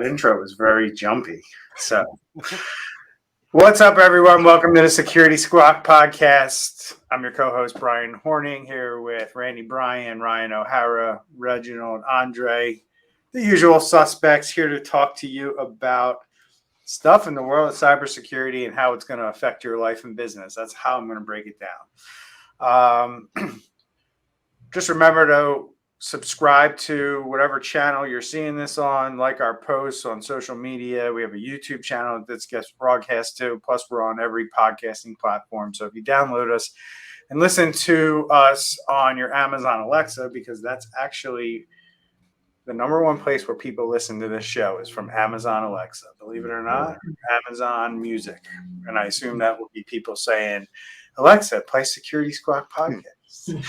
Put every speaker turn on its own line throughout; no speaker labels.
That intro was very jumpy. So, what's up, everyone? Welcome to the Security Squawk podcast. I'm your co-host, Bryan Hornung, here with Randy Bryan, Ryan O'Hara, Reginald Andre, the usual suspects, here to talk to you about stuff in the world of cybersecurity and how it's going to affect your life and business. That's how I'm going to break it down. Just remember to subscribe to whatever channel you're seeing this on, like our posts on social media. We have a YouTube channel that this gets broadcast to, plus we're on every podcasting platform. So if you download us and listen to us on your Amazon Alexa, because that's actually the number one place where people listen to this show is from Amazon Alexa. Believe it or not, Amazon Music. And I assume that will be people saying, Alexa, play Security Squawk podcast.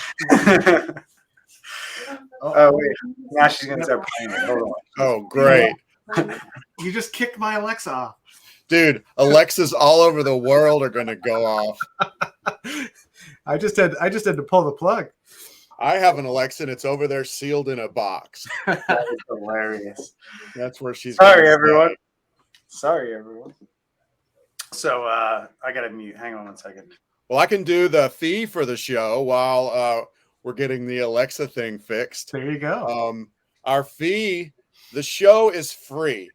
Oh, wait. Now she's going to start playing it. Hold on.
Oh, great.
You just kicked my Alexa off.
Dude, Alexas all over the world are going to go off.
I just had to pull the plug.
I have an Alexa, and it's over there sealed in a box.
That is hilarious.
That's where she's
Sorry, everyone. Sorry, everyone. So I got to mute. Hang on one second.
Well, I can do the fee for the show while we're getting the Alexa thing fixed.
There you go.
Our fee, the show is free.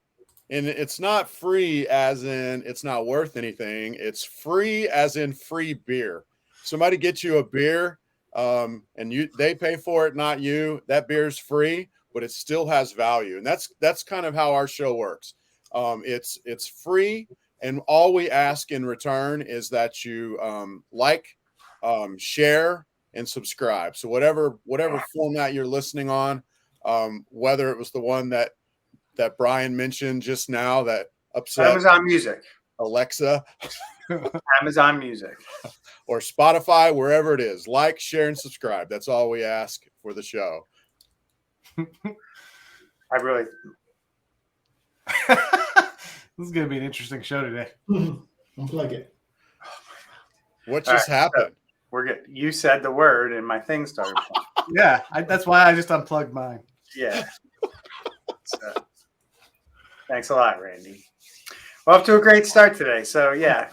And it's not free as in it's not worth anything. It's free as in free beer. Somebody gets you a beer and they pay for it, not you. That beer's free, but it still has value. And that's kind of how our show works. It's free, and all we ask in return is that you share, and subscribe. So whatever format you're listening on, whether it was the one that Bryan mentioned just now that upset
Amazon Music,
Alexa,
Amazon Music,
or Spotify, wherever it is, like, share, and subscribe. That's all we ask for the show.
I really.
This is going to be an interesting show today.
Unplug it.
What just happened?
We're good. You said the word, and my thing started playing.
Yeah, that's why I just unplugged mine.
Yeah. So, thanks a lot, Randy. Well, off to a great start today. So yeah,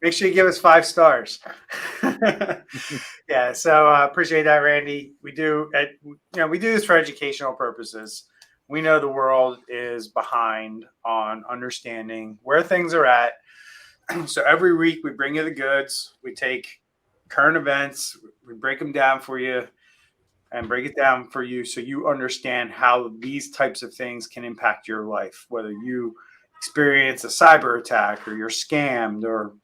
make sure you give us 5 stars. Yeah. So appreciate that, Randy. We do this for educational purposes. We know the world is behind on understanding where things are at. So every week we bring you the goods. We take current events, we break them down for you and break it down for you so you understand how these types of things can impact your life, whether you experience a cyber attack or you're scammed or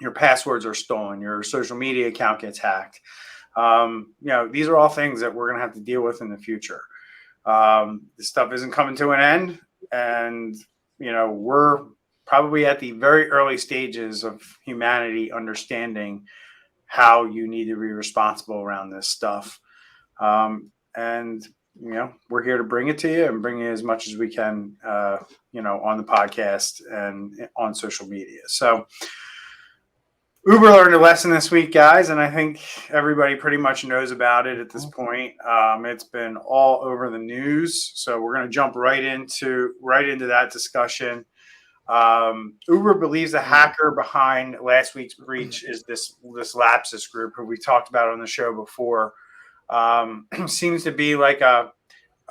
your passwords are stolen, your social media account gets hacked. These are all things that we're going to have to deal with in the future. This stuff isn't coming to an end, and we're probably at the very early stages of humanity understanding how you need to be responsible around this stuff. And we're here to bring it to you and bring you as much as we can, on the podcast and on social media. So Uber learned a lesson this week, guys, and I think everybody pretty much knows about it at this point. It's been all over the news. So we're going to jump right into that discussion. Uber believes the hacker behind last week's breach is this Lapsus group, who we talked about on the show before. Seems to be like a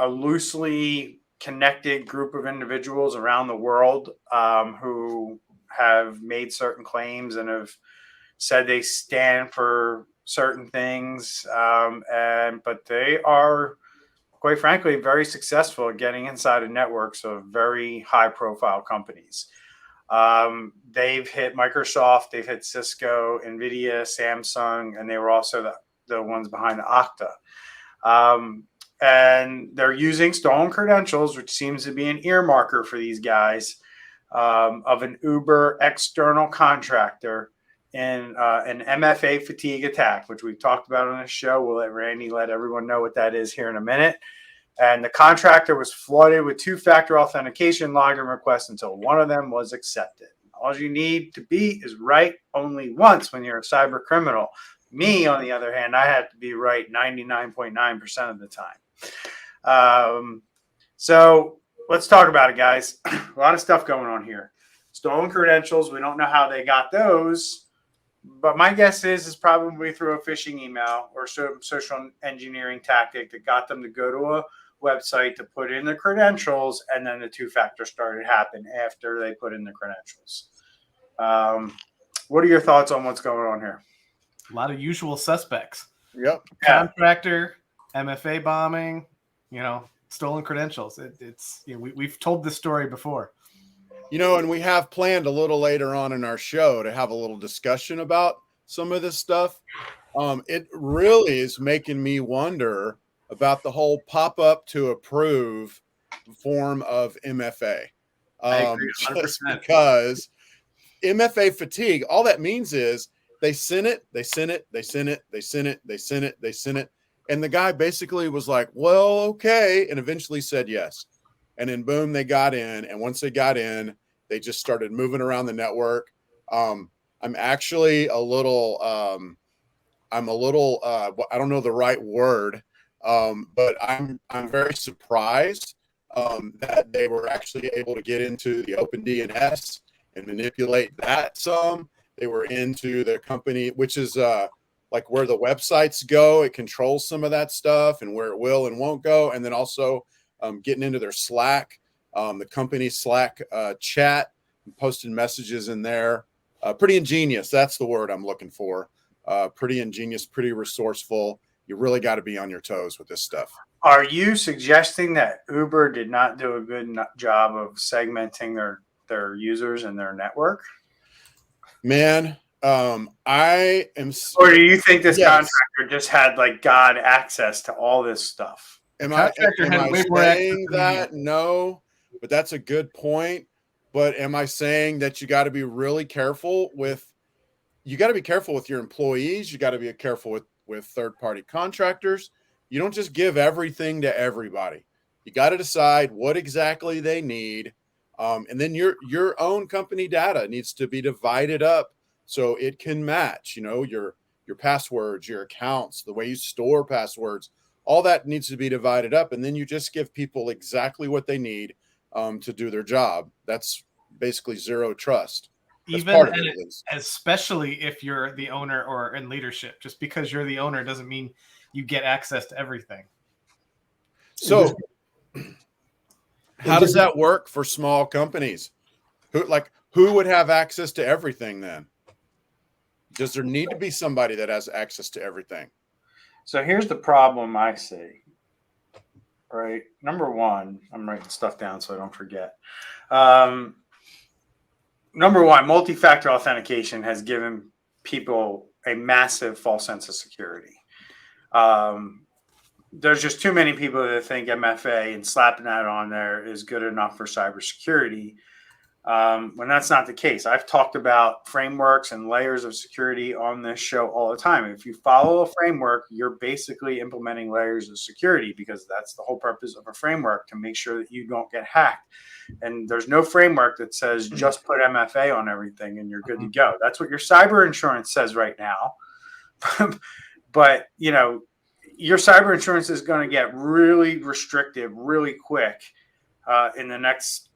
loosely connected group of individuals around the world who have made certain claims and have said they stand for certain things, but they are, quite frankly, very successful at getting inside of networks of very high-profile companies. They've hit Microsoft, they've hit Cisco, NVIDIA, Samsung, and they were also the ones behind Okta. And they're using stolen credentials, which seems to be an earmarker for these guys, of an Uber external contractor in an MFA fatigue attack, which we've talked about on this show. We'll let Randy let everyone know what that is here in a minute. And the contractor was flooded with 2-factor authentication login requests until one of them was accepted. All you need to be is right only once when you're a cyber criminal. Me, on the other hand, I had to be right 99.9% of the time. So let's talk about it, guys. A lot of stuff going on here. Stolen credentials. We don't know how they got those, but my guess is it's probably through a phishing email or some social engineering tactic that got them to go to a website to put in the credentials, and then the two-factor started happening after they put in the credentials. What are your thoughts on what's going on here?
A lot of usual suspects.
Yep.
Contractor, MFA bombing, stolen credentials. It's we've told this story before.
And we have planned a little later on in our show to have a little discussion about some of this stuff. It really is making me wonder about the whole pop-up to approve form of MFA.
I agree 100%.
Just because MFA fatigue, all that means is they sent it. And the guy basically was like, well, okay. And eventually said yes. And then boom, they got in. And once they got in, they just started moving around the network. I'm actually a little, I don't know the right word, but I'm very surprised that they were actually able to get into the open DNS and manipulate that some. They were into their company, which is like where the websites go. It controls some of that stuff and where it will and won't go. And then also getting into their Slack, the company Slack chat, and posting messages in there. Pretty ingenious. That's the word I'm looking for. Pretty ingenious, pretty resourceful. You really got to be on your toes with this stuff.
Are you suggesting that Uber did not do a good job of segmenting their users and their network?
Man, I am.
Or do you think this contractor just had like God access to all this stuff?
Am I saying that? No, but that's a good point. But am I saying that you got to be really careful with? You got to be careful with your employees. You got to be careful with third-party contractors. You don't just give everything to everybody. You got to decide what exactly they need. And then your own company data needs to be divided up so it can match, your passwords, your accounts, the way you store passwords, all that needs to be divided up. And then you just give people exactly what they need to do their job. That's basically zero trust.
Especially if you're the owner or in leadership. Just because you're the owner doesn't mean you get access to everything.
So how does that work for small companies? Who would have access to everything then? Does there need to be somebody that has access to everything?
So here's the problem I see. Right. Number one, I'm writing stuff down so I don't forget. Number one, multi-factor authentication has given people a massive false sense of security. There's just too many people that think MFA and slapping that on there is good enough for cybersecurity, when that's not the case. I've talked about frameworks and layers of security on this show all the time. If you follow a framework, you're basically implementing layers of security, because that's the whole purpose of a framework, to make sure that you don't get hacked. And there's no framework that says just put MFA on everything and you're good to go. That's what your cyber insurance says right now. But, your cyber insurance is going to get really restrictive really quick in the next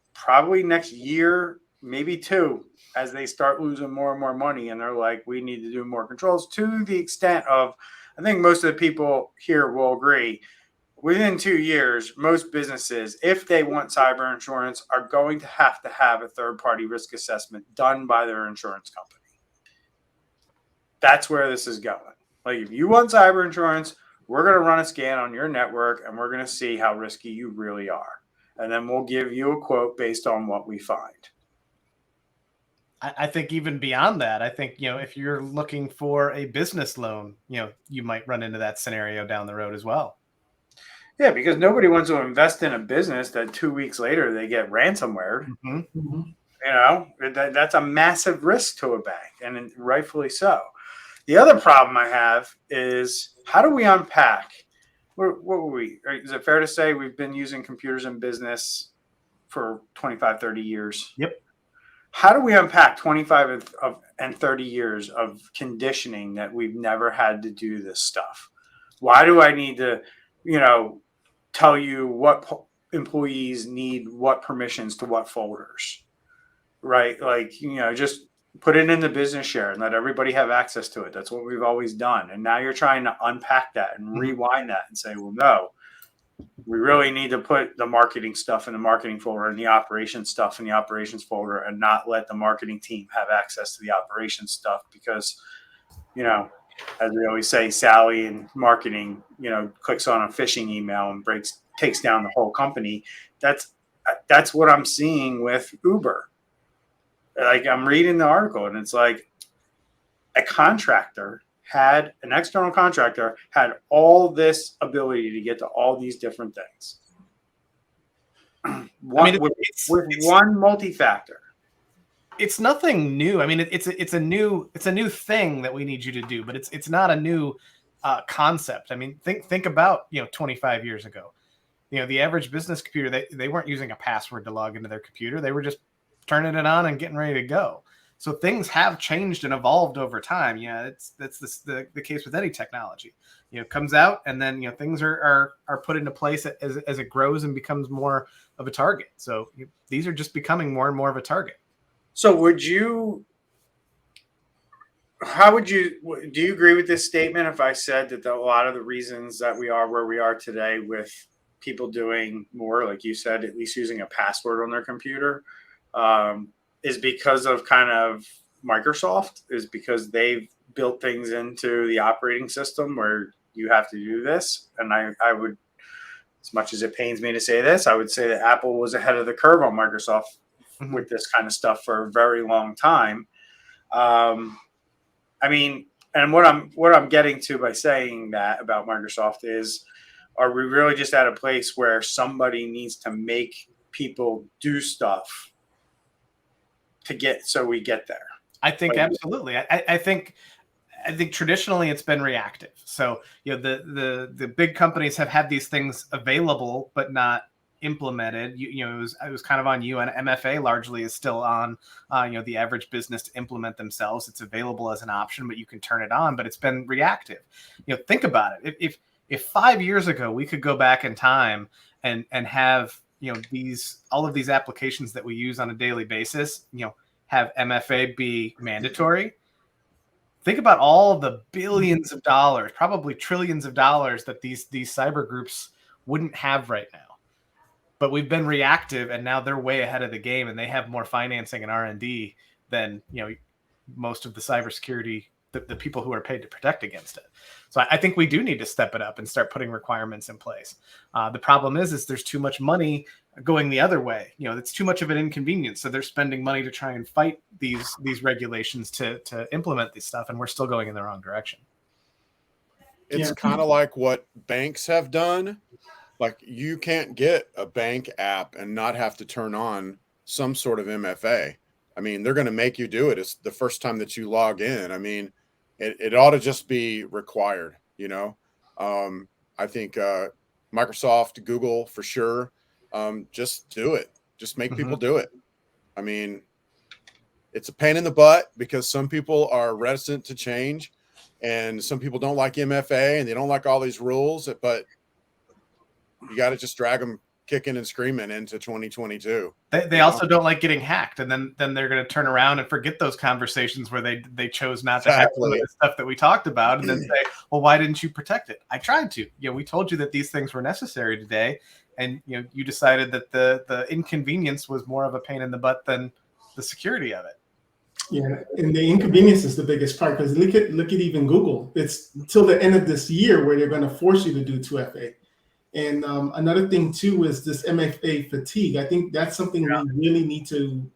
year, maybe two, as they start losing more and more money. And they're like, we need to do more controls, to the extent of, I think most of the people here will agree, within 2 years, most businesses, if they want cyber insurance, are going to have a third-party risk assessment done by their insurance company. That's where this is going. Like, if you want cyber insurance, we're going to run a scan on your network and we're going to see how risky you really are. And then we'll give you a quote based on what we find.
I think even beyond that, I think, if you're looking for a business loan, you might run into that scenario down the road as well.
Yeah, because nobody wants to invest in a business that 2 weeks later they get ransomware. That's a massive risk to a bank, and rightfully so. The other problem I have is, how do we unpack? What were we? Is it fair to say we've been using computers in business for 25, 30 years?
Yep.
How do we unpack 25 and 30 years of conditioning that we've never had to do this stuff? Why do I need to, tell you what employees need what permissions to what folders, right? Like, just put it in the business share and let everybody have access to it. That's what we've always done. And now you're trying to unpack that and rewind that and say, well, no, we really need to put the marketing stuff in the marketing folder and the operations stuff in the operations folder, and not let the marketing team have access to the operations stuff because, as we always say, Sally in marketing, clicks on a phishing email and takes down the whole company. That's what I'm seeing with Uber. Like, I'm reading the article and it's like an external contractor had all this ability to get to all these different things. With one multi-factor.
It's nothing new. I mean, it's a new thing that we need you to do, but it's not a new concept. I mean, think about 25 years ago. The average business computer, they weren't using a password to log into their computer. They were just turning it on and getting ready to go. So things have changed and evolved over time. That's the case with any technology. It comes out and then things are put into place as it grows and becomes more of a target. So these are just becoming more and more of a target.
So do you agree with this statement if I said that a lot of the reasons that we are where we are today with people doing more, like you said, at least using a password on their computer, is because of kind of Microsoft, is because they've built things into the operating system where you have to do this? And I would, as much as it pains me to say this, I would say that Apple was ahead of the curve on Microsoft with this kind of stuff for a very long time. I mean, and what I'm getting to by saying that about Microsoft is, are we really just at a place where somebody needs to make people do stuff so we get there?
I think absolutely. I think traditionally it's been reactive. So the big companies have had these things available but not implemented. It was kind of on you, and MFA largely is still on the average business to implement themselves. It's available as an option, but you can turn it on. But it's been reactive. Think about it. If 5 years ago we could go back in time and have all of these applications that we use on a daily basis, have MFA be mandatory. Think about all of the billions of dollars, probably trillions of dollars that these cyber groups wouldn't have right now. But we've been reactive, and now they're way ahead of the game, and they have more financing and R&D than most of the cybersecurity, the people who are paid to protect against it. So I think we do need to step it up and start putting requirements in place. The problem is there's too much money going the other way. It's too much of an inconvenience. So they're spending money to try and fight these regulations to implement this stuff, and we're still going in the wrong direction.
It's kind of like what banks have done. Like, you can't get a bank app and not have to turn on some sort of MFA. I mean, they're going to make you do it. It's the first time that you log in. I mean, it ought to just be required, I think Microsoft, Google, for sure, just do it. Just make people do it. I mean, it's a pain in the butt because some people are reticent to change, and some people don't like MFA and they don't like all these rules, but you got to just drag them kicking and screaming into 2022.
They also don't like getting hacked, and then they're going to turn around and forget those conversations where they chose not to hack some of the stuff that we talked about, and then say, well, why didn't you protect it? I tried to. We told you that these things were necessary today, and you decided that the inconvenience was more of a pain in the butt than the security of it.
Yeah, and the inconvenience is the biggest part, because look at even Google. It's until the end of this year where they're going to force you to do 2FA. And another thing too is this MFA fatigue. I think that's something we really need to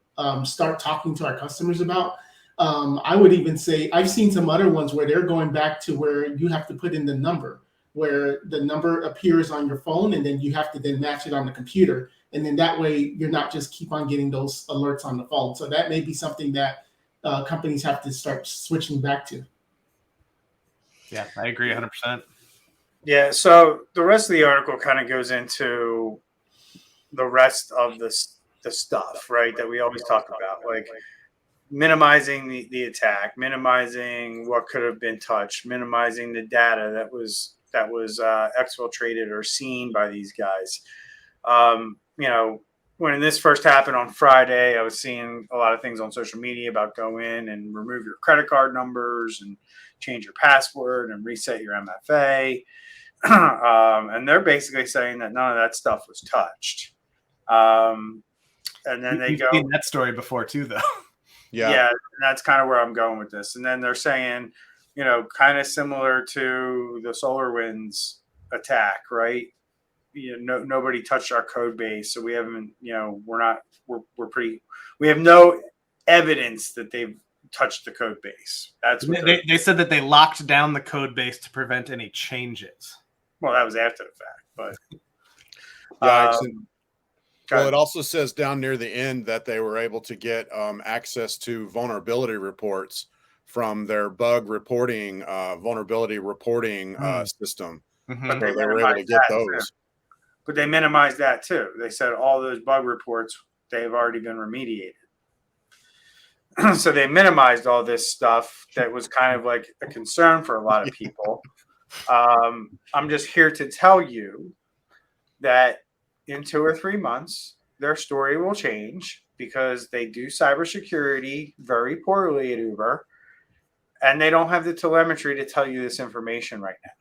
start talking to our customers about. I would even say I've seen some other ones where they're going back to where you have to put in the number, where the number appears on your phone, and then you have to then match it on the computer. And then that way you're not just keep on getting those alerts on the phone. So that may be something that companies have to start switching back to.
Yeah, I agree 100%.
Yeah, so the rest of the article kind of goes into the rest of the stuff, right, that we always talk about, like minimizing the attack, minimizing what could have been touched, minimizing the data that was exfiltrated or seen by these guys. You know, when this first happened on Friday, I was seeing a lot of things on social media about go in and remove your credit card numbers and change your password and reset your MFA. And they're basically saying that none of that stuff was touched. And then they
We've
go,
seen that story before too, though.
yeah, and that's kind of where I'm going with this. And then they're saying, you know, kind of similar to the SolarWinds attack, right? You know, nobody touched our code base, so we haven't, you know, we have no evidence that they've touched the code base. That's what
they said that they locked down the code base to prevent any changes.
Well, that was after the fact, but
well, it also says down near the end that they were able to get access to vulnerability reports from their bug reporting, vulnerability reporting system.
Mm-hmm.
But
so they were able to get those.
But they minimized that too. They said all those bug reports, they've already been remediated. So they minimized all this stuff that was kind of like a concern for a lot of people. I'm just here to tell you that in 2 or 3 months, their story will change because they do cybersecurity very poorly at Uber, and they don't have the telemetry to tell you this information right now.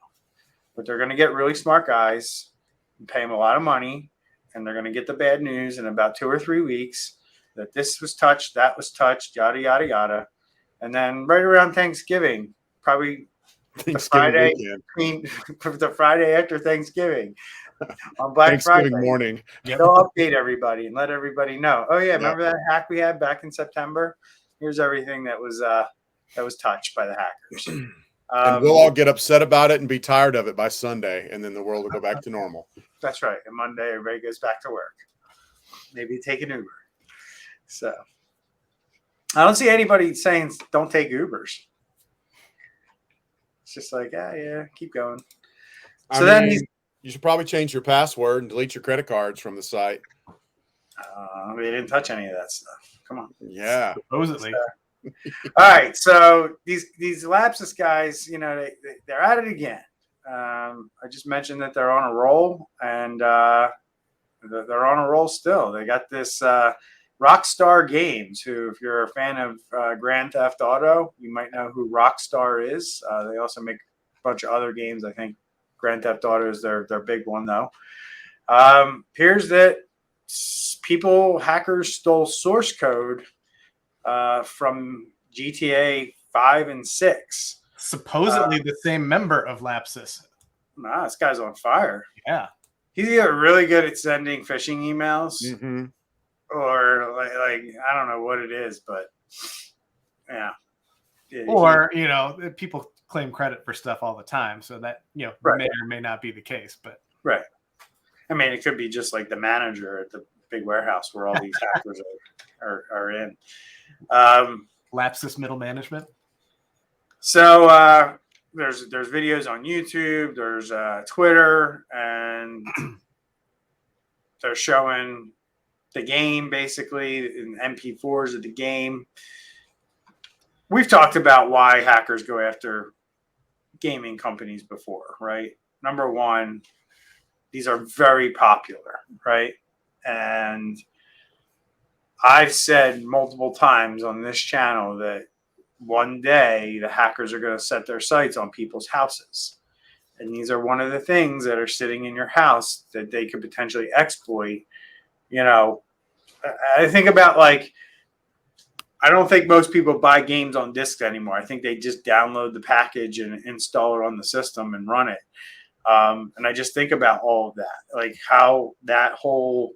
But they're going to get really smart guys and pay them a lot of money, and they're going to get the bad news in about 2 or 3 weeks that this was touched, that was touched, yada, yada, yada. And then right around Thanksgiving, probably the Friday after Thanksgiving, on Black Friday
morning,
they'll update everybody and let everybody know. Oh yeah, remember that hack we had back in September? Here's everything that was touched by the hackers.
And we'll all get upset about it and be tired of it by Sunday, and then the world will go back to normal.
That's right. And Monday, everybody goes back to work. Maybe take an Uber. So I don't see anybody saying don't take Ubers. It's just like, yeah, keep going. So then
you should probably change your password and delete your credit cards from the site.
They didn't touch any of that stuff. Come on.
Yeah.
Supposedly.
All right. So these Lapsus guys, you know, they're at it again. I just mentioned that they're on a roll, and they're on a roll still. They got this Rockstar Games, who, if you're a fan of Grand Theft Auto, you might know who Rockstar is. They also make a bunch of other games. I think Grand Theft Auto is their big one, though. Appears that hackers stole source code from GTA 5 and 6.
Supposedly the same member of Lapsus.
Nah, this guy's on fire.
Yeah.
He's either really good at sending phishing emails, or like I don't know what it is, but yeah.
Or, you know, people claim credit for stuff all the time, so that, you know, may or may not be the case. But
right. I mean, it could be just like the manager at the big warehouse where all these hackers are in.
Lapsus middle management.
So there's videos on YouTube, there's Twitter, and they're showing the game basically in MP4s of the game. We've talked about why hackers go after gaming companies before, right? Number one, these are very popular, right? And I've said multiple times on this channel that one day the hackers are going to set their sights on people's houses. And these are one of the things that are sitting in your house that they could potentially exploit. You know, I think about, like, I don't think most people buy games on discs anymore. I think they just download the package and install it on the system and run it. And I just think about all of that, like how that whole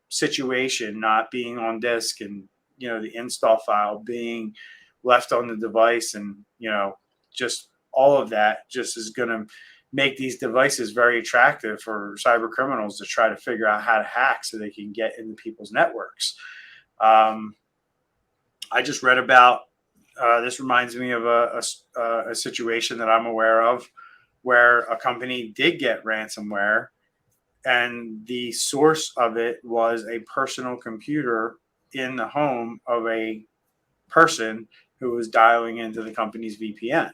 situation not being on disk and, you know, the install file being left on the device, and, you know, just all of that just is going to make these devices very attractive for cyber criminals to try to figure out how to hack so they can get into people's networks. I just read about this. Reminds me of a situation that I'm aware of where a company did get ransomware, and the source of it was a personal computer in the home of a person who was dialing into the company's VPN.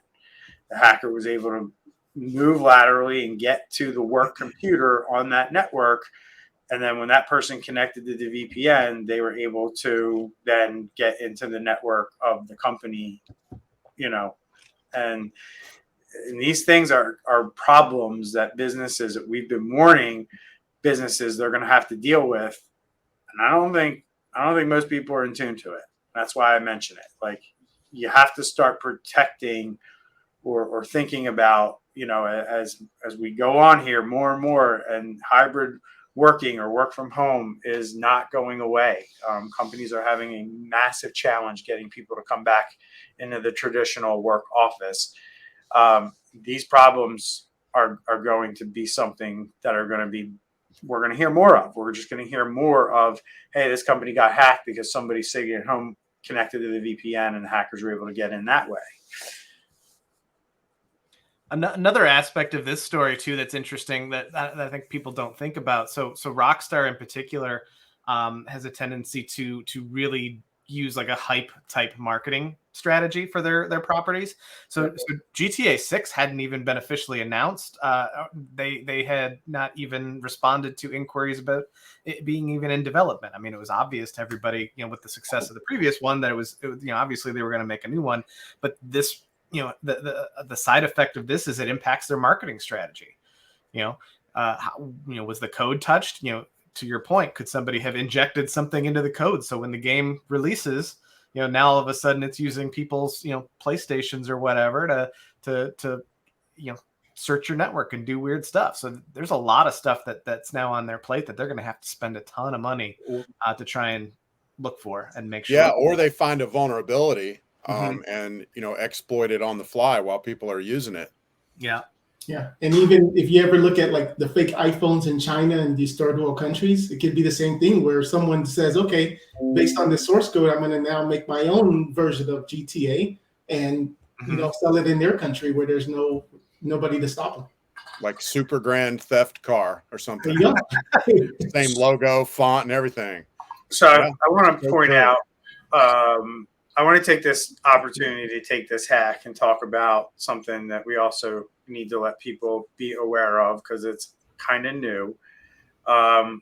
The hacker was able to move laterally and get to the work computer on that network And then when that person connected to the VPN, they were able to then get into the network of the company, and these things are problems that businesses that we've been warning businesses they're going to have to deal with. And I don't think most people are in tune to it. That's why I mention it. Like, you have to start protecting or thinking about, as we go on here more and more, and hybrid working or work from home is not going away. Companies are having a massive challenge getting people to come back into the traditional work office. These problems are going to be something that we're going to hear more of. We're just going to hear more of, hey, this company got hacked because somebody's sitting at home connected to the VPN and the hackers were able to get in that way.
Another aspect of this story too that's interesting that I think people don't think about. So Rockstar in particular has a tendency to really use like a hype type marketing strategy for their properties. So GTA 6 hadn't even been officially announced. They had not even responded to inquiries about it being even in development. I mean, it was obvious to everybody, with the success of the previous one that it was obviously they were going to make a new one, but this, the side effect of this is it impacts their marketing strategy. Was the code touched? To your point, could somebody have injected something into the code so when the game releases, now all of a sudden it's using people's PlayStations or whatever to search your network and do weird stuff. So there's a lot of stuff that's now on their plate that they're going to have to spend a ton of money to try and look for and make sure.
Yeah, or they find a vulnerability and exploit it on the fly while people are using it.
Yeah.
Yeah. And even if you ever look at like the fake iPhones in China and these third world countries, it could be the same thing where someone says, okay, based on the source code, I'm going to now make my own version of GTA and, sell it in their country where there's nobody to stop them.
Like super grand theft car or something.
Yeah.
Same logo, font, and everything.
So I want to point out, I want to take this opportunity to take this hack and talk about something that we also need to let people be aware of because it's kind of new. And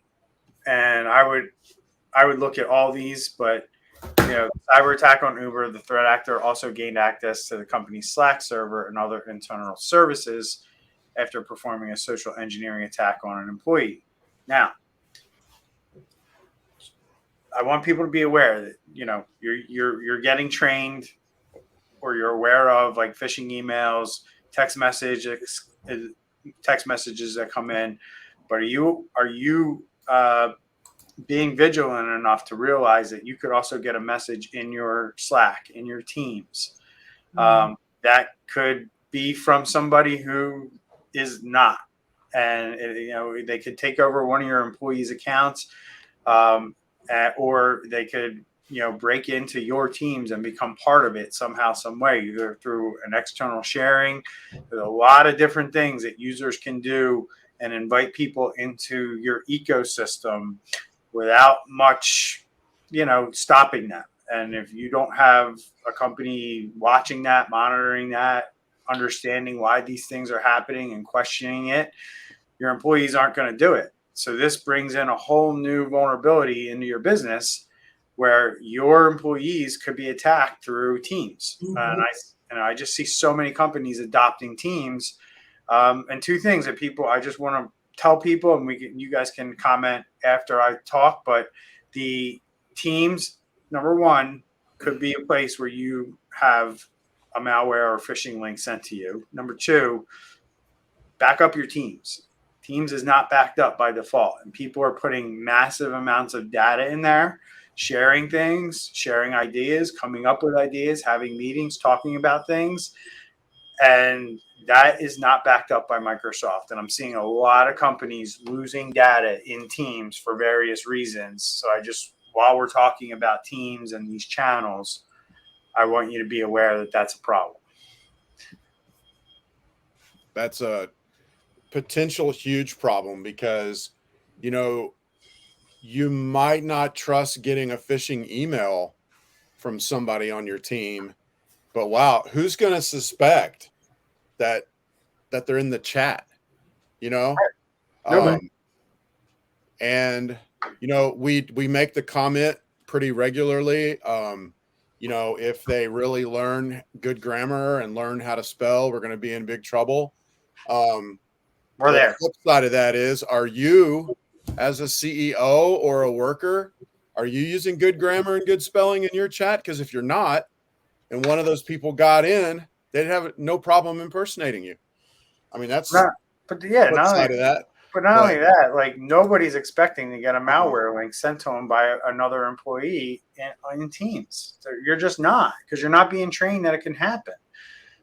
I would look at all these, but cyber attack on Uber, the threat actor also gained access to the company's Slack server and other internal services after performing a social engineering attack on an employee. Now, I want people to be aware that you're getting trained, or you're aware of like phishing emails, text messages that come in. But are you being vigilant enough to realize that you could also get a message in your Slack, in your Teams, that could be from somebody who is not, and they could take over one of your employees' accounts. Or they could, break into your Teams and become part of it somehow, some way, either through an external sharing. There's a lot of different things that users can do and invite people into your ecosystem without much, stopping them. And if you don't have a company watching that, monitoring that, understanding why these things are happening and questioning it, your employees aren't going to do it. So this brings in a whole new vulnerability into your business where your employees could be attacked through Teams. And I just see so many companies adopting Teams. And two things that I just want to tell people, and you guys can comment after I talk, but the Teams, number one, could be a place where you have a malware or phishing link sent to you. Number two, back up your Teams. Teams is not backed up by default, and people are putting massive amounts of data in there, sharing things, sharing ideas, coming up with ideas, having meetings, talking about things. And that is not backed up by Microsoft. And I'm seeing a lot of companies losing data in Teams for various reasons. So while we're talking about Teams and these channels, I want you to be aware that that's a problem.
That's a potential huge problem because, you might not trust getting a phishing email from somebody on your team, but wow, who's going to suspect that they're in the chat? And, we make the comment pretty regularly. If they really learn good grammar and learn how to spell, we're going to be in big trouble.
We're there.
The flip side of that is, are you, as a CEO or a worker, are you using good grammar and good spelling in your chat? Because if you're not, and one of those people got in, they'd have no problem impersonating you. I mean, that's
not
side of that.
But not only that, like nobody's expecting to get a malware link sent to them by another employee in Teams. You're just not, because you're not being trained that it can happen.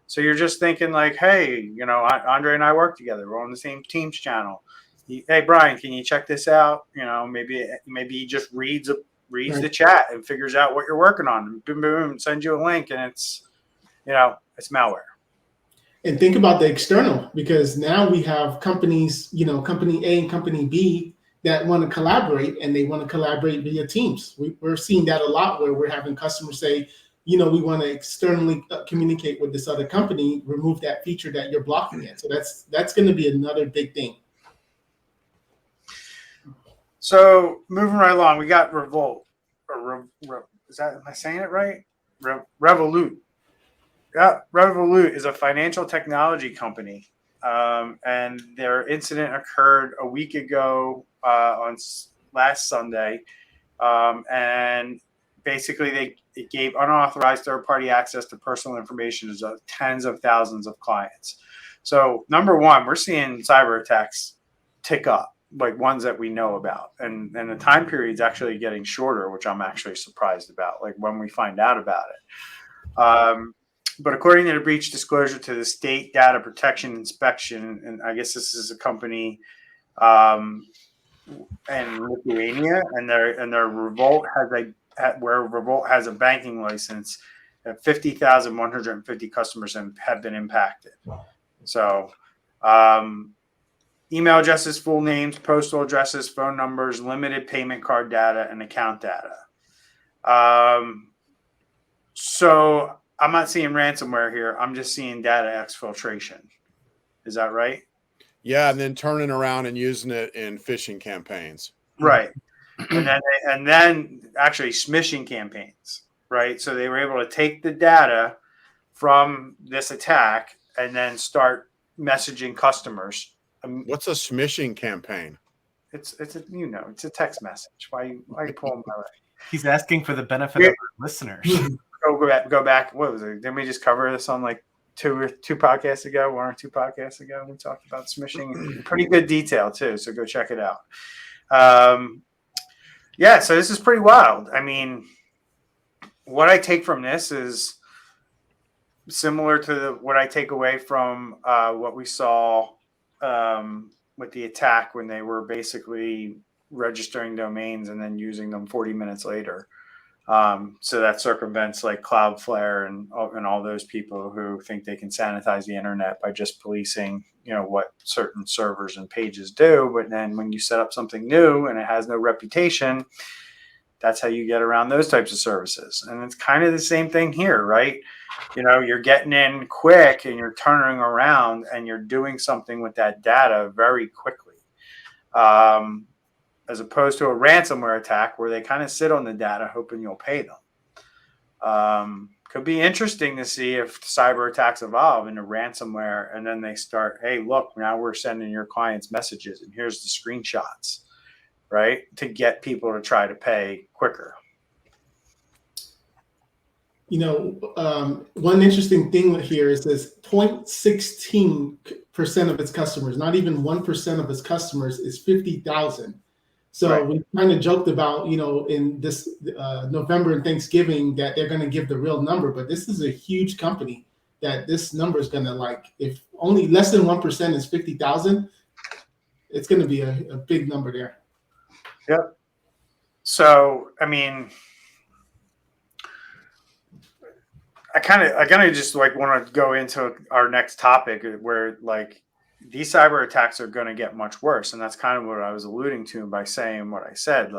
So you're just thinking like, hey, Andre and I work together. We're on the same Teams channel. Hey, Bryan, can you check this out? Maybe he just reads the chat and figures out what you're working on. And boom, boom, sends you a link, and it's malware.
And think about the external, because now we have companies, company A and company B that want to collaborate, and they want to collaborate via Teams. We're seeing that a lot, where we're having customers say, we want to externally communicate with this other company, remove that feature that you're blocking it. So that's going to be another big thing.
So moving right along, we got Revolt. Am I saying it right? Revolut. Yeah, Revolut is a financial technology company, and their incident occurred a week ago on last Sunday, and basically it gave unauthorized third-party access to personal information to tens of thousands of clients. So number one, we're seeing cyber attacks tick up, like ones that we know about, and the time period's actually getting shorter, which I'm actually surprised about, like when we find out about it. But according to the breach disclosure to the State Data Protection Inspection, and I guess this is a company in Lithuania, and their Revolt where Revolt has a banking license, 50,150 customers have been impacted. So, email addresses, full names, postal addresses, phone numbers, limited payment card data, and account data. So I'm not seeing ransomware here. I'm just seeing data exfiltration. Is that right?
Yeah, and then turning around and using it in phishing campaigns.
Right. and then actually smishing campaigns, right? So they were able to take the data from this attack and then start messaging customers.
What's a smishing campaign?
It's a text message. Why are you pulling my leg?
He's asking for the benefit of our listeners.
Go back. What was it? Didn't we just cover this on like one or two podcasts ago? We talked about smishing in pretty good detail too. So go check it out. So this is pretty wild. I mean, what I take from this is similar to what I take away from what we saw with the attack, when they were basically registering domains and then using them 40 minutes later. So that circumvents like Cloudflare and all those people who think they can sanitize the internet by just policing, what certain servers and pages do. But then when you set up something new and it has no reputation, that's how you get around those types of services. And it's kind of the same thing here, right? You're getting in quick and you're turning around and you're doing something with that data very quickly. As opposed to a ransomware attack where they kind of sit on the data hoping you'll pay them. Could be interesting to see if cyber attacks evolve into ransomware, and then they start, hey, look, now we're sending your clients messages and here's the screenshots, right? To get people to try to pay quicker.
One interesting thing here is this 0.16% of its customers, not even 1% of its customers, is 50,000. So right. We kind of joked about, in this November and Thanksgiving that they're going to give the real number, but this is a huge company that this number is going to if only less than 1% is 50,000, it's going to be a big number there.
Yep. So, I mean, I kind of just want to go into our next topic where these cyber attacks are going to get much worse. And that's kind of what I was alluding to by saying what I said.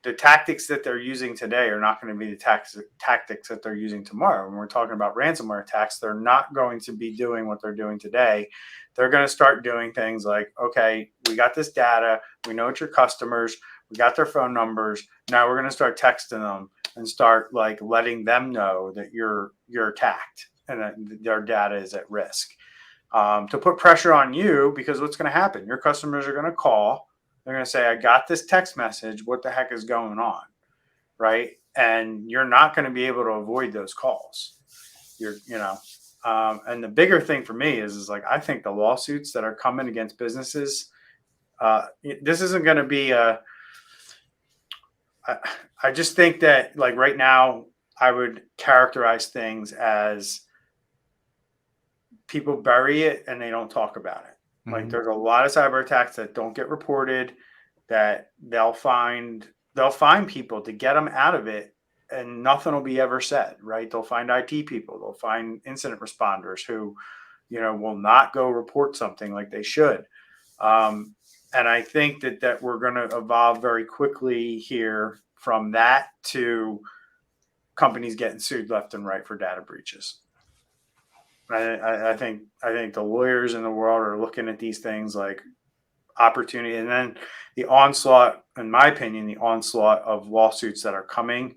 the tactics that they're using today are not going to be the tactics that they're using tomorrow. When we're talking about ransomware attacks, they're not going to be doing what they're doing today. They're going to start doing things like, okay, we got this data. We know it's your customers. We got their phone numbers. Now we're going to start texting them and start like letting them know that you're attacked and that their data is at risk. To put pressure on you, because what's going to happen? Your customers are going to call. They're going to say, I got this text message. What the heck is going on? Right. And you're not going to be able to avoid those calls. And the bigger thing for me is like, I think the lawsuits that are coming against businesses, this isn't going to be I just think that like right now, I would characterize things as people bury it and they don't talk about it. Mm-hmm. Like there's a lot of cyber attacks that don't get reported, that they'll find people to get them out of it and nothing will be ever said, right? They'll find IT people, they'll find incident responders who, will not go report something like they should. And I think that we're going to evolve very quickly here from that to companies getting sued left and right for data breaches. I think the lawyers in the world are looking at these things like opportunity, and then the onslaught, in my opinion, the onslaught of lawsuits that are coming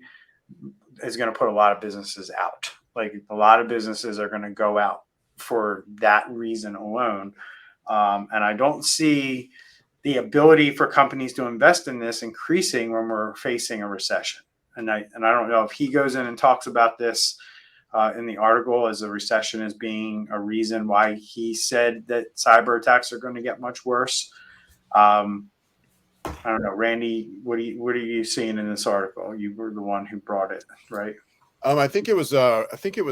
is going to put a lot of businesses out. Like a lot of businesses are going to go out for that reason alone. And I don't see the ability for companies to invest in this increasing when we're facing a recession. And I don't know if he goes in and talks about this in the article as a recession as being a reason why he said that cyber attacks are going to get much worse. I don't know, Randy, what are you seeing in this article? You were the one who brought it, right?
I think it was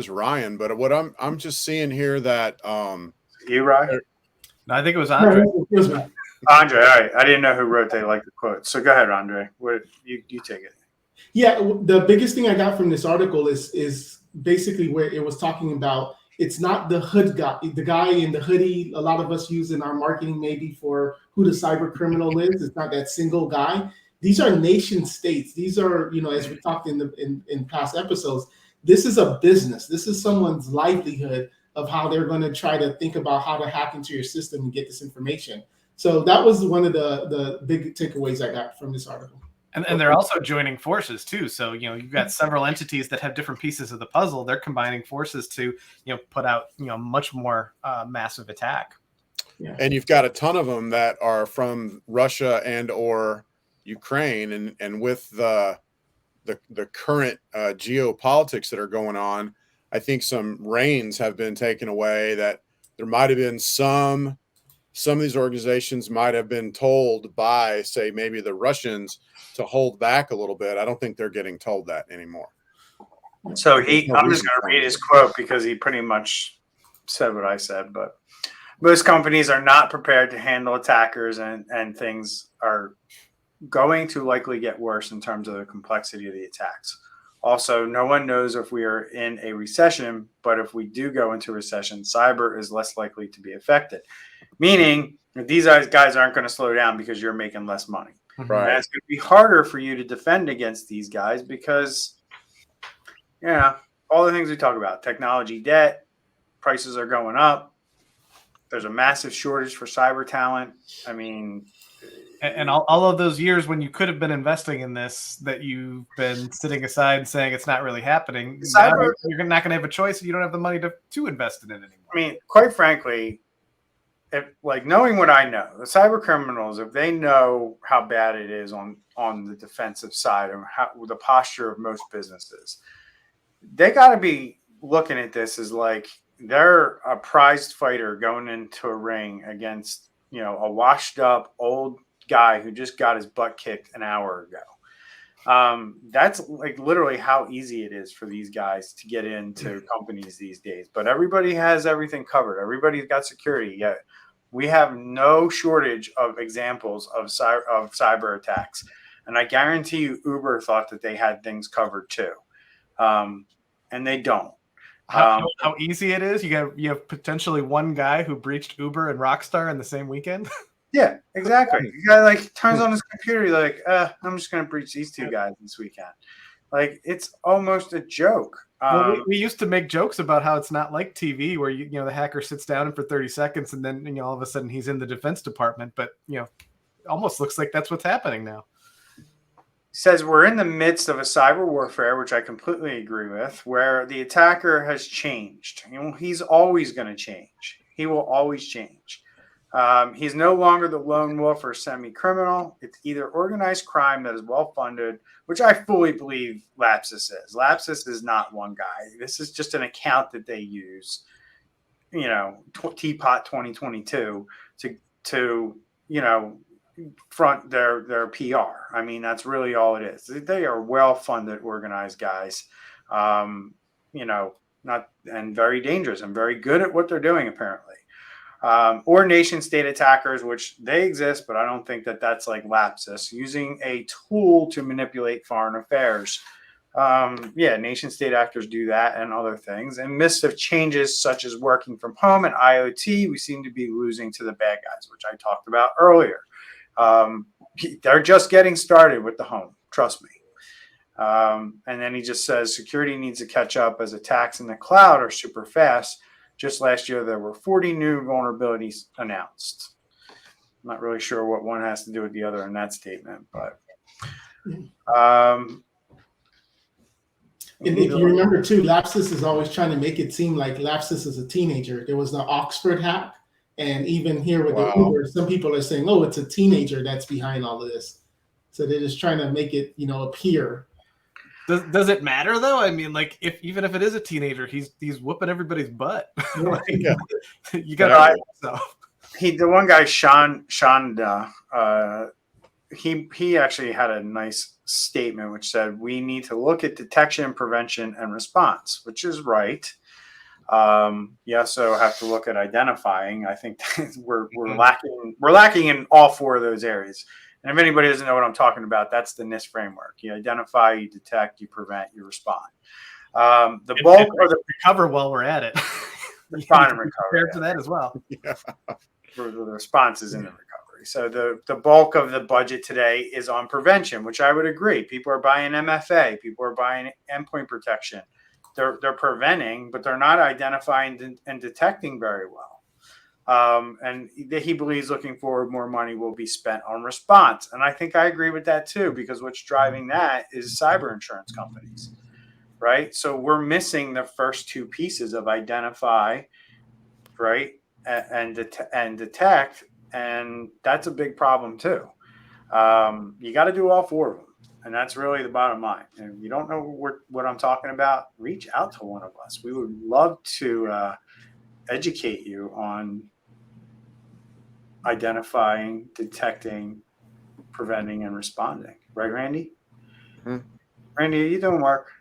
Ryan, but what I'm just seeing here that
you, Ryan?
No, I think it was Andre.
Andre, all right. I didn't know who wrote they like the quote. So go ahead, Andre. What you take it?
Yeah, the biggest thing I got from this article is basically where it was talking about it's not the hood guy, the guy in the hoodie. A lot of us use in our marketing maybe for who the cyber criminal is. It's not that single guy. These are nation states. These are, as we talked in past episodes, this is a business. This is someone's livelihood of how they're going to try to think about how to hack into your system and get this information. So that was one of the big takeaways I got from this article.
And they're also joining forces too. So, you've got several entities that have different pieces of the puzzle. They're combining forces to, put out, much more massive attack.
Yeah. And you've got a ton of them that are from Russia and or Ukraine. And with the current geopolitics that are going on, I think some reins have been taken away, that there might have been some of these organizations might have been told by, say, maybe the Russians to hold back a little bit. I don't think they're getting told that anymore.
So I'm just going to read his quote because he pretty much said what I said, but most companies are not prepared to handle attackers, and things are going to likely get worse in terms of the complexity of the attacks. Also, no one knows if we are in a recession, but if we do go into recession, cyber is less likely to be affected. Meaning, these guys aren't going to slow down because you're making less money.
Right.
And it's going to be harder for you to defend against these guys because, all the things we talk about, technology debt, prices are going up. There's a massive shortage for cyber talent. I mean,
and all of those years when you could have been investing in this, that you've been sitting aside and saying it's not really happening, you're not going to have a choice. You don't have the money to invest in it anymore.
I mean, quite frankly, knowing what I know, the cyber criminals, if they know how bad it is on the defensive side and the posture of most businesses, they got to be looking at this as like they're a prized fighter going into a ring against, a washed up old guy who just got his butt kicked an hour ago. That's like literally how easy it is for these guys to get into companies these days. But everybody has everything covered. Everybody's got security. Yet we have no shortage of examples of cyber attacks. And I guarantee you Uber thought that they had things covered too. And they don't.
How easy it is. You have potentially one guy who breached Uber and Rockstar in the same weekend.
Yeah, exactly. The guy like turns on his computer, like, I'm just gonna breach these two guys this weekend. Like, it's almost a joke.
Well, we used to make jokes about how it's not like TV where you know the hacker sits down for 30 seconds and then all of a sudden he's in the Defense Department, but it almost looks like that's what's happening now.
Says we're in the midst of a cyber warfare, which I completely agree with, where the attacker has changed. He's always going to change. He will always change. He's no longer the lone wolf or semi-criminal. It's either organized crime that is well-funded, which I fully believe Lapsus is. Lapsus is not one guy. This is just an account that they use, Teapot 2022 to front their PR. I mean, that's really all it is. They are well-funded, organized guys, not and very dangerous and very good at what they're doing, apparently. Or nation state attackers, which they exist, but I don't think that that's like Lapsus, using a tool to manipulate foreign affairs. Nation state actors do that and other things. In midst of changes such as working from home and IoT, we seem to be losing to the bad guys, which I talked about earlier. They're just getting started with the home. Trust me. And then he just says security needs to catch up as attacks in the cloud are super fast. Just last year, there were 40 new vulnerabilities announced. I'm not really sure what one has to do with the other in that statement, but.
And if you remember too, Lapsus is always trying to make it seem like Lapsus is a teenager. There was the Oxford hack, and even here with the Uber, some people are saying, "Oh, it's a teenager that's behind all of this." So they're just trying to make it, appear.
Does it matter though? I mean, like even if it is a teenager, he's whooping everybody's butt. You got so.
The one guy, Shonda, he actually had a nice statement which said we need to look at detection, prevention, and response, which is right. You also have to look at identifying. I think we're lacking in all four of those areas. And if anybody doesn't know what I'm talking about, that's the NIST framework. You identify, you detect, you prevent, you respond. The bulk or the
recover while we're at it.
Respond and recover.
Prepared for that as well.
Yeah.
The response is in the recovery. So the bulk of the budget today is on prevention, which I would agree. People are buying MFA. People are buying endpoint protection. They're preventing, but they're not identifying and detecting very well. And he believes looking forward, more money will be spent on response. And I think I agree with that too, because what's driving that is cyber insurance companies, right? So we're missing the first two pieces of identify, right? And detect. And that's a big problem too. You got to do all four of them. And that's really the bottom line. And if you don't know what I'm talking about, reach out to one of us. We would love to educate you on identifying, detecting, preventing, and responding. Right, Randy?
Mm-hmm.
Randy, are you doing work?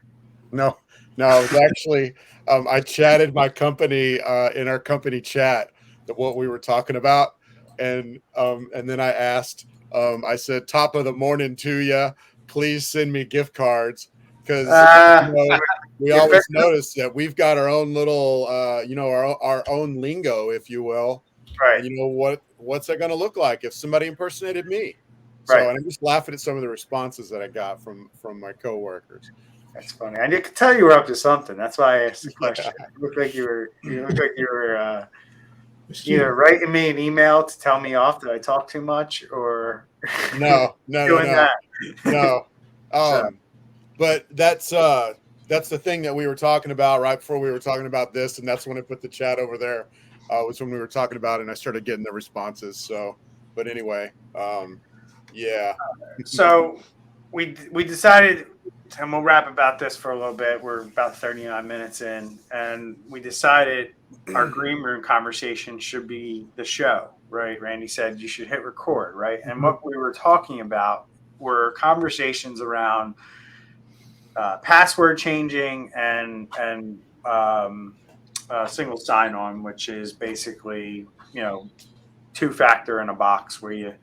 No. Actually, I chatted my company in our company chat what we were talking about, and then I asked, I said, "Top of the morning to you. Please send me gift cards," because we always notice that we've got our own little, our own lingo, if you will.
Right.
What's that going to look like if somebody impersonated me?
Right.
So, and I'm just laughing at some of the responses that I got from my coworkers.
That's funny. I could tell you were up to something. That's why I asked the question. You look like you were either writing me an email to tell me off that I talk too much, or
no. But that's the thing that we were talking about right before we were talking about this, and that's when I put the chat over there. Was when we were talking about it, and I started getting the responses. So, but anyway, yeah.
So we decided, and we'll wrap about this for a little bit. We're about 39 minutes in, and we decided our green room conversation should be the show, right? Randy said you should hit record, right? And what we were talking about were conversations around password changing and single sign-on, which is basically, two-factor in a box where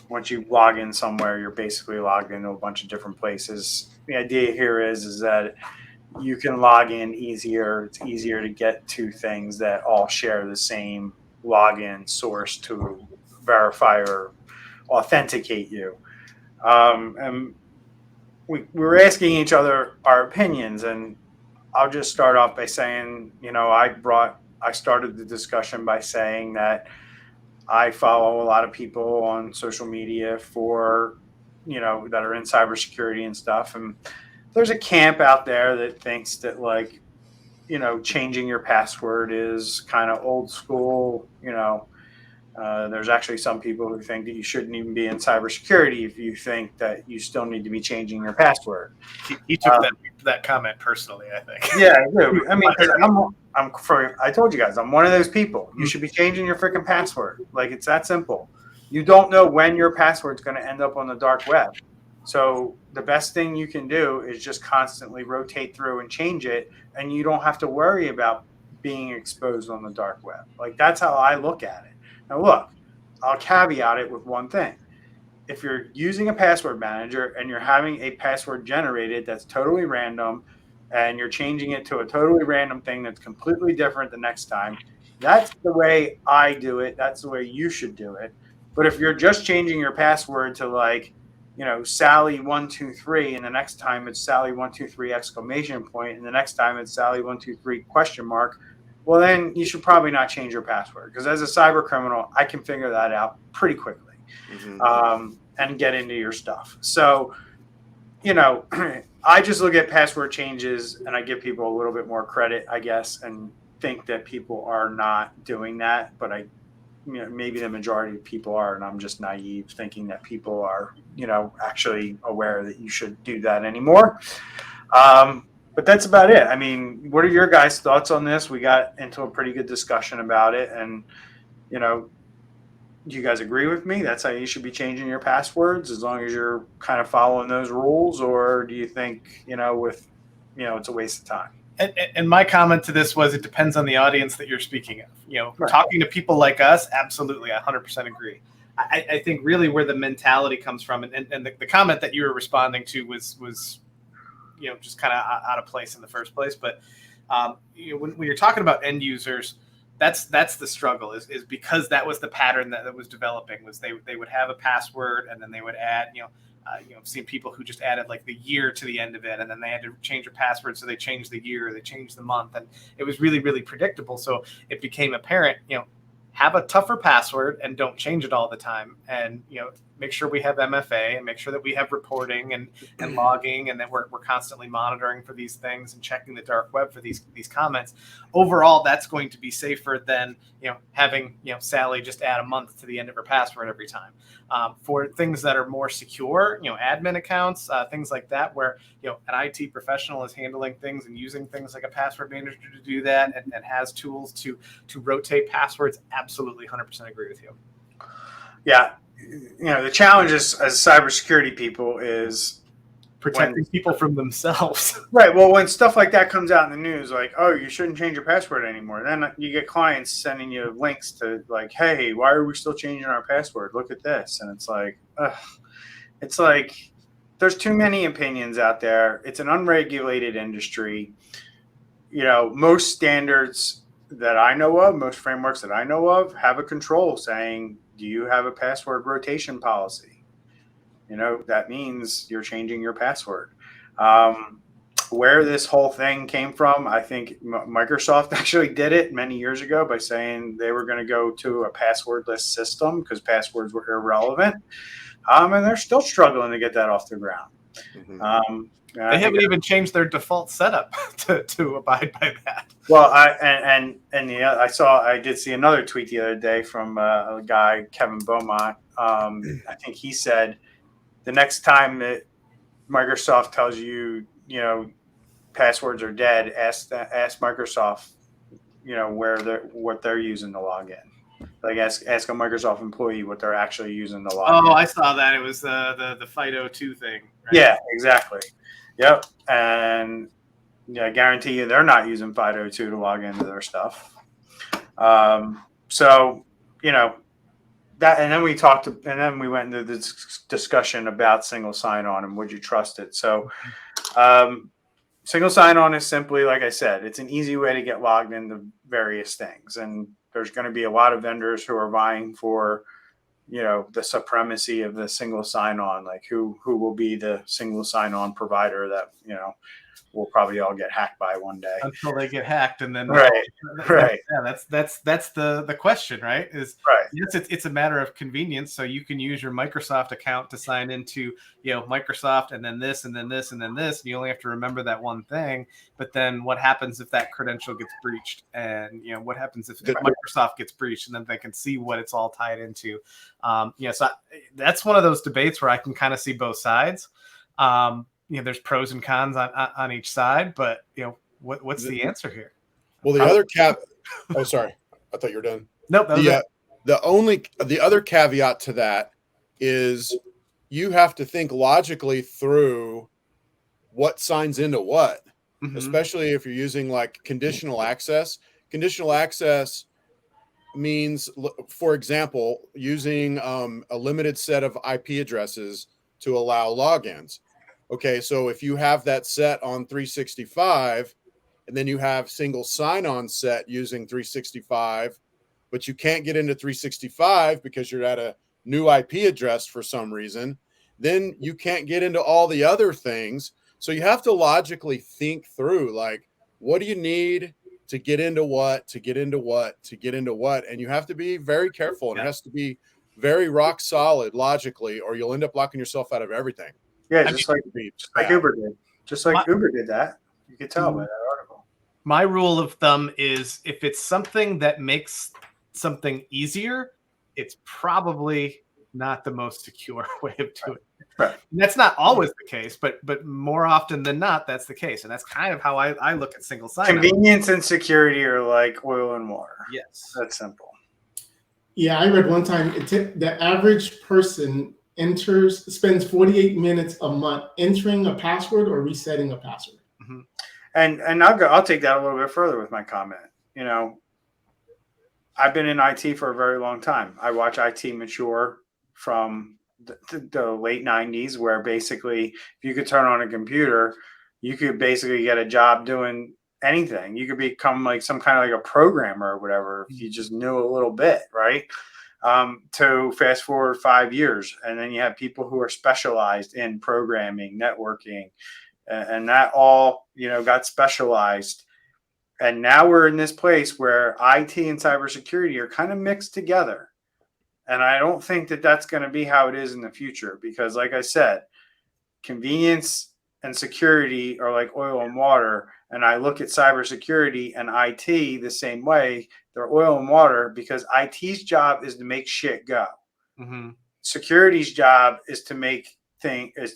once you log in somewhere, you're basically logged into a bunch of different places. The idea here is that you can log in easier. It's easier to get to things that all share the same login source to verify or authenticate you. And we were asking each other our opinions, and I'll just start off by saying, I started the discussion by saying that I follow a lot of people on social media that are in cybersecurity and stuff. And there's a camp out there that thinks that changing your password is kind of old school. There's actually some people who think that you shouldn't even be in cybersecurity if you think that you still need to be changing your password.
He took that comment personally, I think.
Yeah, I do. I mean, I told you guys, I'm one of those people. You should be changing your freaking password. Like, it's that simple. You don't know when your password's going to end up on the dark web. So the best thing you can do is just constantly rotate through and change it, and you don't have to worry about being exposed on the dark web. Like, that's how I look at it. Now, look, I'll caveat it with one thing. If you're using a password manager and you're having a password generated that's totally random, and you're changing it to a totally random thing that's completely different the next time, that's the way I do it. That's the way you should do it. But if you're just changing your password to Sally123, and the next time it's Sally123 ! And the next time it's Sally123 ? Well, then you should probably not change your password, because as a cyber criminal, I can figure that out pretty quickly, and get into your stuff. So, I just look at password changes and I give people a little bit more credit, I guess, and think that people are not doing that. But maybe the majority of people are, and I'm just naive thinking that people are, actually aware that you should do that anymore. But that's about it. I mean, what are your guys' thoughts on this? We got into a pretty good discussion about it, and do you guys agree with me? That's how you should be changing your passwords, as long as you're kind of following those rules, or do you think it's a waste of time?
And my comment to this was, it depends on the audience that you're speaking of.
Right.
Talking to people like us, absolutely, I 100% agree. I think really where the mentality comes from, and the comment that you were responding to was just kind of out of place in the first place. But when you're talking about end users, that's the struggle, is because that was the pattern that was developing, was they would have a password, and then they would add, I've seen people who just added like the year to the end of it, and then they had to change their password, so they changed the year, they changed the month, and it was really, really predictable. So it became apparent, have a tougher password and don't change it all the time, and make sure we have MFA, and make sure that we have reporting and logging, and that we're constantly monitoring for these things and checking the dark web for these comments. Overall, that's going to be safer than having Sally just add a month to the end of her password every time. For things that are more secure, admin accounts, things like that, where an IT professional is handling things and using things like a password manager to do that, and has tools to rotate passwords, absolutely 100% agree with you.
Yeah. The challenge as cybersecurity people is
protecting people from themselves.
Right. Well, when stuff like that comes out in the news, like, oh, you shouldn't change your password anymore, then you get clients sending you links to like, hey, why are we still changing our password? Look at this. And it's like, there's too many opinions out there. It's an unregulated industry. Most standards that I know of, most frameworks that I know of, have a control saying, do you have a password rotation policy? That means you're changing your password. Where this whole thing came from, I think Microsoft actually did it many years ago by saying they were going to go to a passwordless system because passwords were irrelevant. And they're still struggling to get that off the ground.
They haven't even changed their default setup to abide by that.
Well, I did see another tweet the other day from a guy, Kevin Beaumont. I think he said, the next time that Microsoft tells you, passwords are dead, ask Microsoft, what they're using to log in. Like ask a Microsoft employee what they're actually using to log in.
Oh, I saw that. It was the FIDO2 thing. Right?
Yeah, exactly. Yep. And I guarantee you they're not using FIDO2 to log into their stuff. So, that, and then we went into this discussion about single sign-on and would you trust it? So, single sign-on is simply, like I said, it's an easy way to get logged into various things. And there's going to be a lot of vendors who are vying for, the supremacy of the single sign-on, like who will be the single sign-on provider that we'll probably all get hacked by one day
until they get hacked, and then
right.
Yeah, that's the question, right? Is
right.
yes, it's a matter of convenience. So you can use your Microsoft account to sign into Microsoft, and then this, and then this, and then this, and you only have to remember that one thing. But then what happens if that credential gets breached, and what happens if Microsoft gets breached, and then they can see what it's all tied into. So that's one of those debates where I can kind of see both sides. There's pros and cons on each side, but what's the answer here?
Well, the other oh, sorry, I thought you were done.
Nope.
The other caveat to that is you have to think logically through what signs into what, especially if you're using like conditional access. Conditional access means, for example, using a limited set of IP addresses to allow logins. Okay, so if you have that set on 365 and then you have single sign-on set using 365, but you can't get into 365 because you're at a new IP address for some reason, then you can't get into all the other things. So you have to logically think through, like, what do you need to get into what, to get into what, to get into what? And you have to be very careful, and it has to be very rock solid logically, or you'll end up locking yourself out of everything.
Yeah, just like Uber did. Just like Uber did that. You could tell by that article.
My rule of thumb is if it's something that makes something easier, it's probably not the most secure way of doing it.
Right.
And that's not always the case, but more often than not, that's the case. And that's kind of how I look at single sign-on.
Convenience and security are like oil and water.
Yes.
That's simple.
Yeah, I read one time the average person spends 48 minutes a month entering a password or resetting a password.
Mm-hmm. And I'll take that a little bit further with my comment. I've been in IT for a very long time. I watch IT mature from the late 90s, where basically if you could turn on a computer, you could basically get a job doing anything. You could become like some kind of like a programmer or whatever if you just knew a little bit, right? To fast forward 5 years, and then you have people who are specialized in programming, networking, and that all got specialized. And now we're in this place where IT and cybersecurity are kind of mixed together. And I don't think that that's going to be how it is in the future, because like I said, convenience and security are like oil and water. And I look at cybersecurity and IT the same way. They're oil and water, because IT's job is to make shit go.
Mm-hmm.
Security's job is to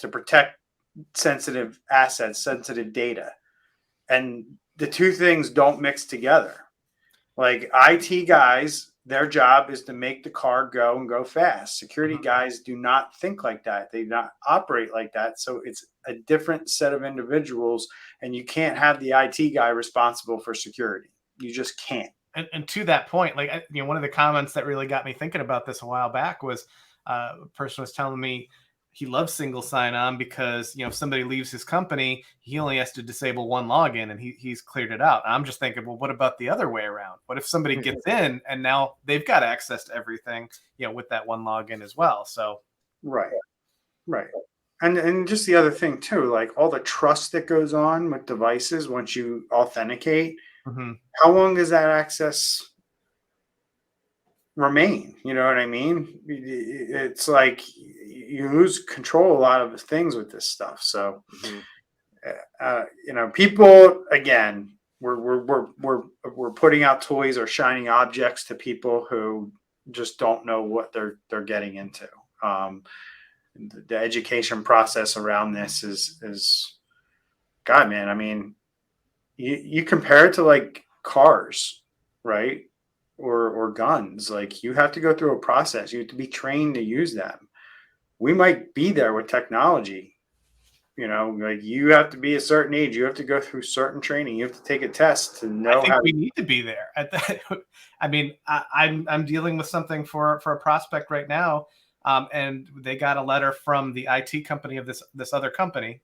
protect sensitive assets, sensitive data. And the two things don't mix together. Like IT guys, their job is to make the car go and go fast. Security guys do not think like that. They do not operate like that. So it's a different set of individuals, and you can't have the IT guy responsible for security. You just can't.
And to that point, like, one of the comments that really got me thinking about this a while back was a person was telling me he loves single sign-on because, if somebody leaves his company, he only has to disable one login and he's cleared it out. And I'm just thinking, well, what about the other way around? What if somebody gets in and now they've got access to everything, with that one login as well? So,
right. And just the other thing too, like all the trust that goes on with devices once you authenticate, how long does that access remain? You know what I mean? It's like you lose control a lot of things with this stuff. So, people, again, we're putting out toys or shining objects to people who just don't know what they're getting into. The education process around this is God, man. I mean, you compare it to like cars, right? Or guns. Like, you have to go through a process. You have to be trained to use them. We might be there with technology. Like, you have to be a certain age. You have to go through certain training. You have to take a test to know.
I think we need to be there. I mean, I'm dealing with something for a prospect right now, and they got a letter from the IT company of this other company,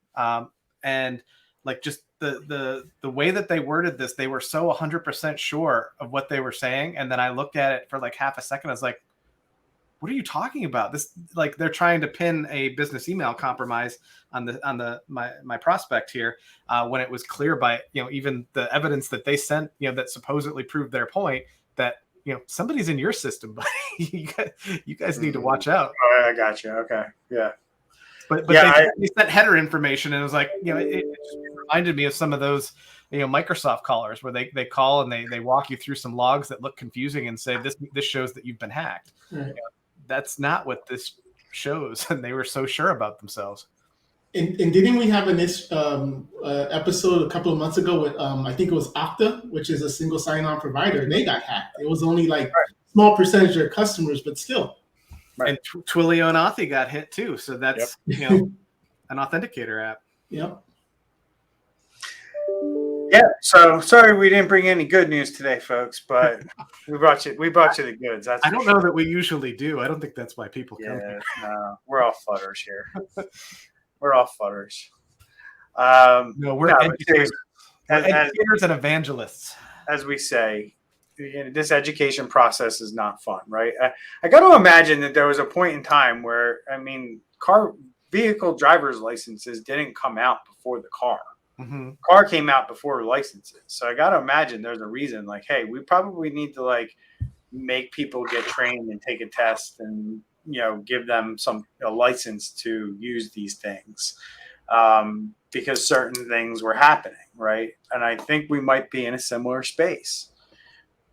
and like just the way that they worded this, they were so 100% sure of what they were saying, and then I looked at it for like half a second. I was like, what are you talking about? This, like, they're trying to pin a business email compromise on my prospect here, when it was clear by, even the evidence that they sent, that supposedly proved their point that, somebody's in your system, but you guys need to watch out.
Oh, I got you. Okay. Yeah.
But
Yeah,
they sent header information, and it was like, it just reminded me of some of those, Microsoft callers where they call and they walk you through some logs that look confusing and say this shows that you've been hacked.
Right.
That's not what this shows, and they were so sure about themselves.
And didn't we have an episode a couple of months ago with I think it was Okta, which is a single sign-on provider, and they got hacked. It was only like small percentage of their customers, but still.
Right.
And Twilio and Authy got hit too, so that's an authenticator app.
Yep.
Yeah. So sorry we didn't bring any good news today, folks, but we brought you the goods. That's
I don't know that we usually do. I don't think that's why people come here.
No, we're all flutters here. We're all flutters.
No, we're educators. Educators and evangelists. As
we say, this education process is not fun, right? I got to imagine that there was a point in time where, vehicle driver's licenses didn't come out before the car.
Mm-hmm.
Car came out before licenses. So I got to imagine there's a reason, like, hey, we probably need to make people get trained and take a test and, give them a license to use these things, because certain things were happening. Right. And I think we might be in a similar space.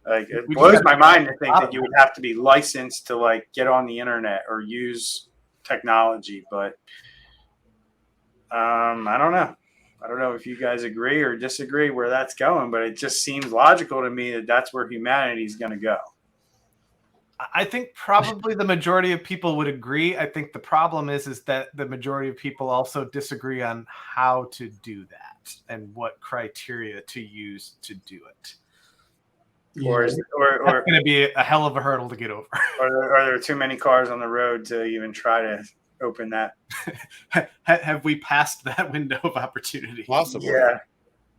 Like, it blows my mind to think that you would have to be licensed to get on the internet or use technology. But I don't know. I don't know if you guys agree or disagree where that's going, but it just seems logical to me that that's where humanity is going to go.
I think probably the majority of people would agree. I think the problem is that the majority of people also disagree on how to do that and what criteria to use to do it.
Or
it's going to be a hell of a hurdle to get over.
Or are there too many cars on the road to even try to open that?
Have we passed that window of opportunity?
Possibly.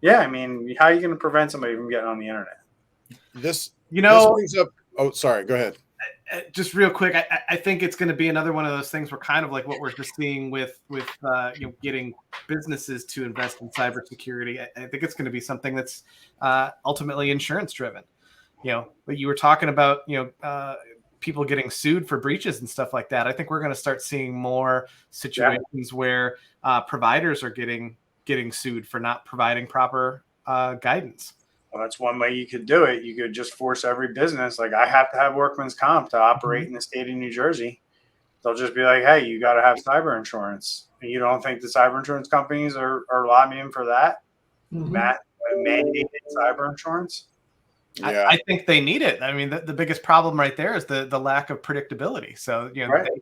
Yeah. I mean, how are you going to prevent somebody from getting on the internet?
This brings up. Oh, sorry. Go ahead.
Just real quick, I think it's going to be another one of those things where kind of like what we're just seeing with getting businesses to invest in cybersecurity. I think it's going to be something that's ultimately insurance driven. But you were talking about people getting sued for breaches and stuff like that. I think we're going to start seeing more situations where providers are getting sued for not providing proper guidance.
Well, that's one way you could do it. You could just force every business. Like, I have to have workman's comp to operate in the state of New Jersey. They'll just be like, hey, you got to have cyber insurance. And you don't think the cyber insurance companies are lobbying for that?
Mm-hmm.
Mandated cyber insurance?
Yeah.
I think they need it. I mean, the biggest problem right there is the lack of predictability. So,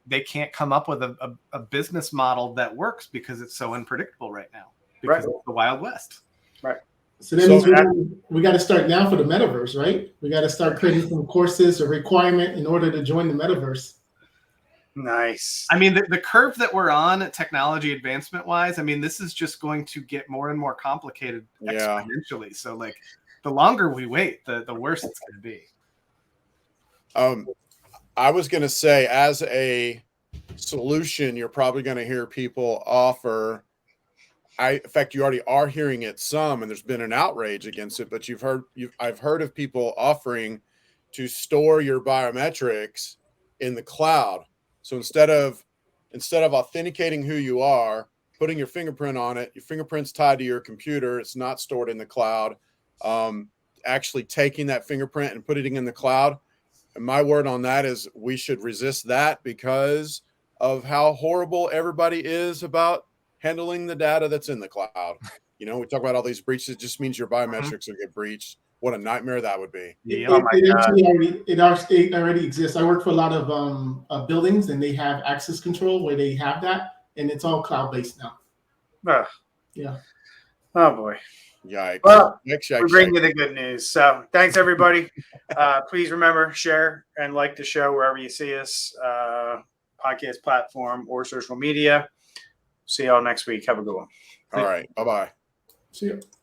they can't come up with a business model that works because it's so unpredictable right now because it's the Wild West.
Right.
So that means we got to start now for the metaverse, right? We got to start creating some courses or requirement in order to join the metaverse.
Nice.
I mean, the curve that we're on technology advancement wise, I mean, this is just going to get more and more complicated exponentially. So the longer we wait, the worse it's going to be.
I was going to say, as a solution, you're probably going to hear people offer. In fact, you already are hearing it some, and there's been an outrage against it. But I've heard of people offering to store your biometrics in the cloud. So instead of authenticating who you are, putting your fingerprint on it, your fingerprint's tied to your computer. It's not stored in the cloud. Actually taking that fingerprint and putting it in the cloud. And my word on that is we should resist that because of how horrible everybody is about handling the data that's in the cloud. We talk about all these breaches. It just means your biometrics will get breached. What a nightmare that would be.
It already exists. I work for a lot of buildings, and they have access control where they have that, and it's all cloud-based now. Yeah.
Oh, boy.
Yikes.
Well, we bring you the good news. So thanks, everybody. Please remember, share and like the show wherever you see us, podcast platform or social media. See y'all next week. Have a good one.
All right. Bye-bye.
See you.